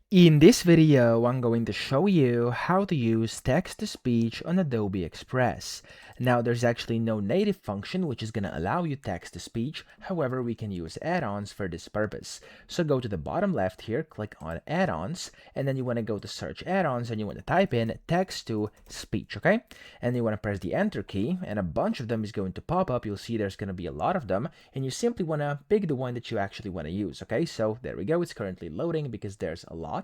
In this video, I'm going to show you how to use text-to-speech on Adobe Express. Now, there's actually no native function which is going to allow you text-to-speech. However, we can use add-ons for this purpose. So go to the bottom left here, click on add-ons, and then you want to go to search add-ons and you want to type in text-to-speech, okay? And you want to press the enter key and a bunch of them is going to pop up. You'll see there's going to be a lot of them and you simply want to pick the one that you actually want to use, okay? So there we go. It's currently loading because there's a lot.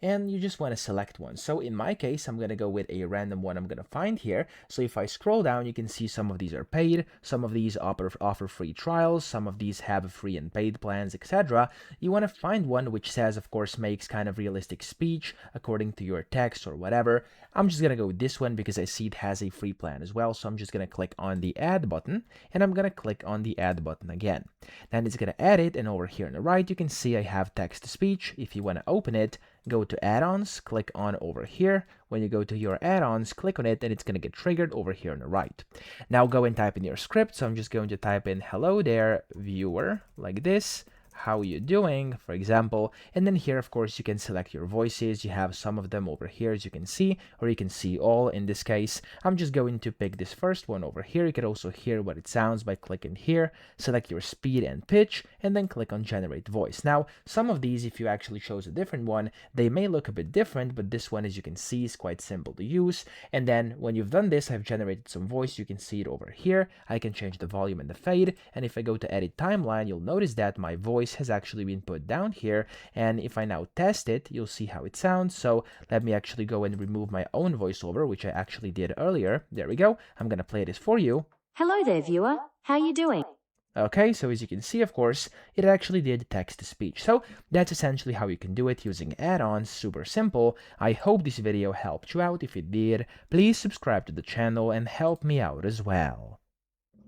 And you just want to select one. So in my case, I'm going to go with a random one I'm going to find here. So if I scroll down, you can see some of these are paid, some of these offer free trials, some of these have free and paid plans, etc. You want to find one which says, of course, makes kind of realistic speech according to your text or whatever. I'm just going to go with this one because I see it has a free plan as well. So I'm just going to click on the add button and I'm going to click on the add button again. Then it's going to add it, and over here on the right, you can see I have text to speech. If you want to open it, go to add-ons, click on over here. When you go to your add-ons, click on it and it's going to get triggered over here on the right. Now go and type in your script. So I'm just going to type in hello there viewer like this. How you doing, for example, and then here of course you can select your voices. You have some of them over here as you can see, or you can see all. In this case, I'm just going to pick this first one over here. You can also hear what it sounds by clicking here, select your speed and pitch, and then click on generate voice. Now some of these, if you actually chose a different one, they may look a bit different, but this one, as you can see, is quite simple to use. And then when you've done this, I've generated some voice. You can see it over here. I can change the volume and the fade, and if I go to edit timeline, you'll notice that my voice has actually been put down here, and if I now test it, you'll see how it sounds. So let me actually go and remove my own voiceover, which I actually did earlier. There we go. I'm gonna play this for you. Hello there, viewer. How you doing? Okay, so as you can see, of course, it actually did text-to-speech. So that's essentially how you can do it using add-ons. Super simple. I hope this video helped you out. If it did, please subscribe to the channel and help me out as well.